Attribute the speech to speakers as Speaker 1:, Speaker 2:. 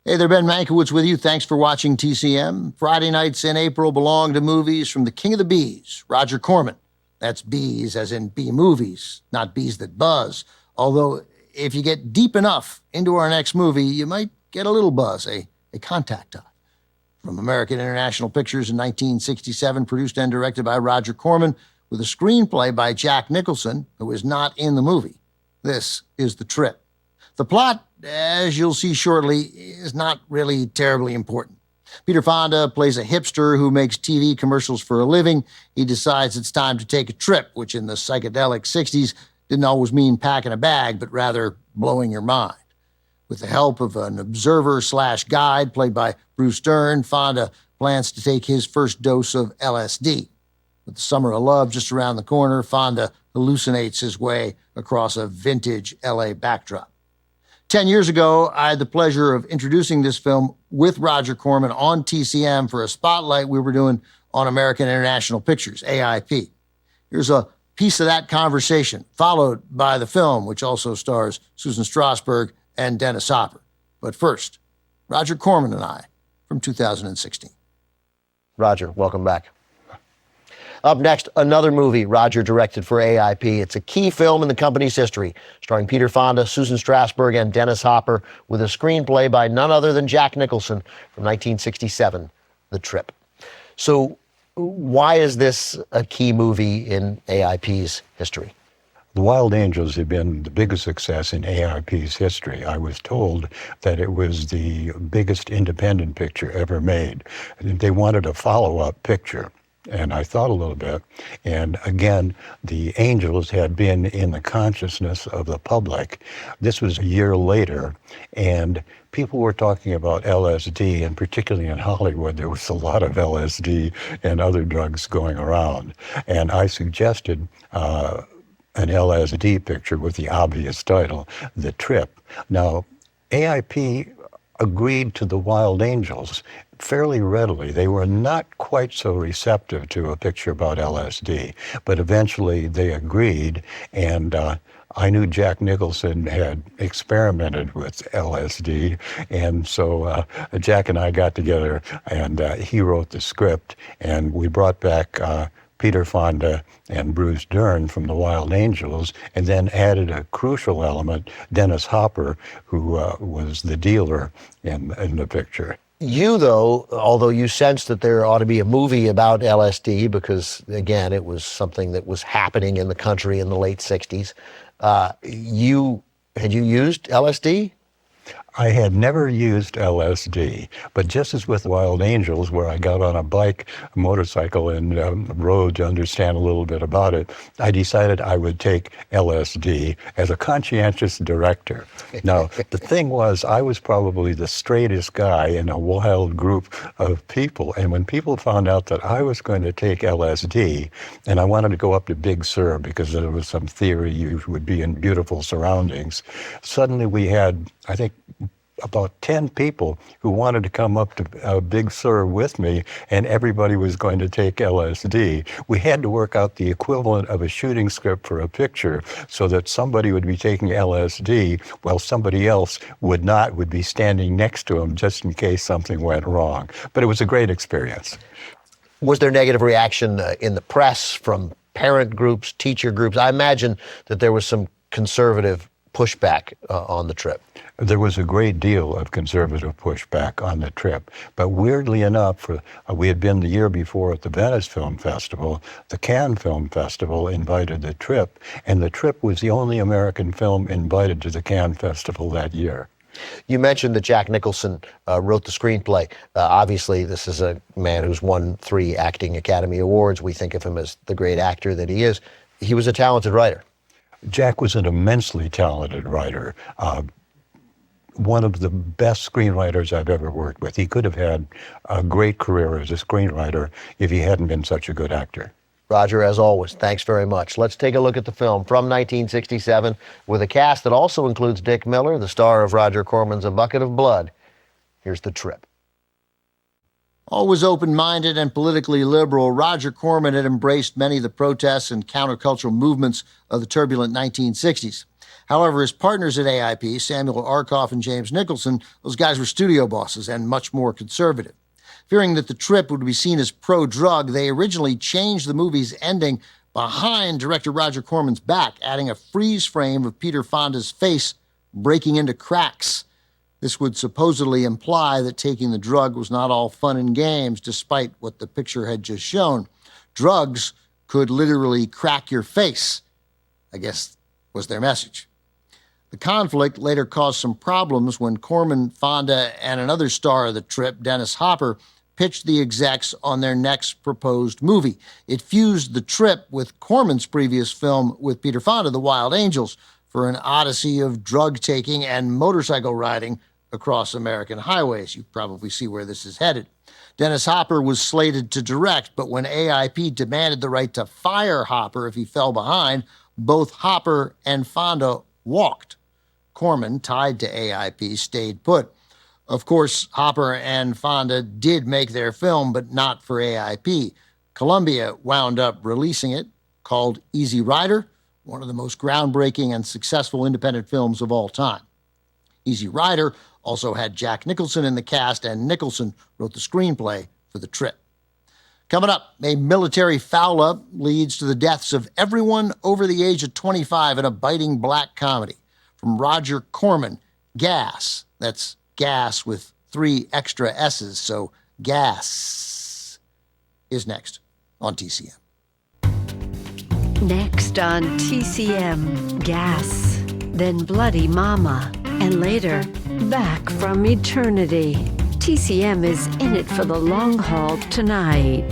Speaker 1: Hey there, Ben Mankiewicz with you. Thanks for watching TCM. Friday nights in April belong to movies from the king of the bees, Roger Corman. That's bees as in bee movies, not bees that buzz. Although, if you get deep enough into our next movie, you might get a little buzz, a contact eye. From American International Pictures in 1967, produced and directed by Roger Corman, with a screenplay by Jack Nicholson, who is not in the movie. This is The Trip. The plot, as you'll see shortly, is not really terribly important. Peter Fonda plays a hipster who makes TV commercials for a living. He decides it's time to take a trip, which in the psychedelic 60s didn't always mean packing a bag, but rather blowing your mind. With the help of an observer/guide played by Bruce Dern, Fonda plans to take his first dose of LSD. With the summer of love just around the corner, Fonda hallucinates his way across a vintage LA backdrop. 10 years ago, I had the pleasure of introducing this film with Roger Corman on TCM for a spotlight we were doing on American International Pictures, AIP. Here's a piece of that conversation, followed by the film, which also stars Susan Strasberg and Dennis Hopper. But first, Roger Corman and I from 2016.
Speaker 2: Roger, welcome back. Up next, another movie Roger directed for AIP. It's a key film in the company's history, starring Peter Fonda, Susan Strasberg, and Dennis Hopper, with a screenplay by none other than Jack Nicholson from 1967, The Trip. So why is this a key movie in AIP's history?
Speaker 3: The Wild Angels had been the biggest success in AIP's history. I was told that it was the biggest independent picture ever made. They wanted a follow-up picture. And I thought a little bit, and again, the Angels had been in the consciousness of the public. This was a year later, and people were talking about LSD, and particularly in Hollywood, there was a lot of LSD and other drugs going around. And I suggested an LSD picture with the obvious title, The Trip. Now, AIP agreed to The Wild Angels fairly readily. They were not quite so receptive to a picture about LSD, but eventually they agreed, and I knew Jack Nicholson had experimented with LSD, and so Jack and I got together, and he wrote the script, and we brought back Peter Fonda and Bruce Dern from The Wild Angels, and then added a crucial element, Dennis Hopper, who was the dealer in the picture.
Speaker 2: You, though, although you sensed that there ought to be a movie about LSD, because, again, it was something that was happening in the country in the late 60s, had you used LSD?
Speaker 3: I had never used LSD, but just as with Wild Angels, where I got on a bike, a motorcycle, and rode to understand a little bit about it, I decided I would take LSD as a conscientious director. Now, the thing was, I was probably the straightest guy in a wild group of people, and when people found out that I was going to take LSD, and I wanted to go up to Big Sur because there was some theory you would be in beautiful surroundings, suddenly we had, I think, about 10 people who wanted to come up to Big Sur with me, and everybody was going to take LSD. We had to work out the equivalent of a shooting script for a picture so that somebody would be taking LSD while somebody else would be standing next to him just in case something went wrong. But it was a great experience.
Speaker 2: Was there negative reaction in the press from parent groups, teacher groups? I imagine that there was some conservative pushback on The Trip.
Speaker 3: There was a great deal of conservative pushback on The Trip, but weirdly enough, we had been the year before at the Venice Film Festival. The Cannes Film Festival invited The Trip, and The Trip was the only American film invited to the Cannes Festival that year.
Speaker 2: You mentioned that Jack Nicholson wrote the screenplay. Obviously, this is a man who's won 3 Acting Academy Awards. We think of him as the great actor that he is. He was a talented writer.
Speaker 3: Jack was an immensely talented writer. One of the best screenwriters I've ever worked with. He could have had a great career as a screenwriter if he hadn't been such a good actor.
Speaker 2: Roger, as always, thanks very much. Let's take a look at the film from 1967 with a cast that also includes Dick Miller, the star of Roger Corman's A Bucket of Blood. Here's The Trip.
Speaker 1: Always open-minded and politically liberal, Roger Corman had embraced many of the protests and countercultural movements of the turbulent 1960s. However, his partners at AIP, Samuel Arkoff and James Nicholson, those guys were studio bosses and much more conservative. Fearing that the trip would be seen as pro-drug, they originally changed the movie's ending behind director Roger Corman's back, adding a freeze frame of Peter Fonda's face breaking into cracks. This would supposedly imply that taking the drug was not all fun and games, despite what the picture had just shown. Drugs could literally crack your face, I guess was their message. The conflict later caused some problems when Corman, Fonda, and another star of the trip, Dennis Hopper, pitched the execs on their next proposed movie. It fused the trip with Corman's previous film with Peter Fonda, The Wild Angels, for an odyssey of drug-taking and motorcycle riding across American highways. You probably see where this is headed. Dennis Hopper was slated to direct, but when AIP demanded the right to fire Hopper if he fell behind, both Hopper and Fonda walked. Corman, tied to AIP, stayed put. Of course, Hopper and Fonda did make their film, but not for AIP. Columbia wound up releasing it, called Easy Rider, one of the most groundbreaking and successful independent films of all time. Easy Rider also had Jack Nicholson in the cast, and Nicholson wrote the screenplay for the trip. Coming up, a military foul-up leads to the deaths of everyone over the age of 25 in a biting black comedy. From Roger Corman, Gas. That's gas with 3 extra S's, so Gas is next on TCM.
Speaker 4: Next on TCM, Gas, then Bloody Mama, and later, Back from Eternity. TCM is in it for the long haul tonight.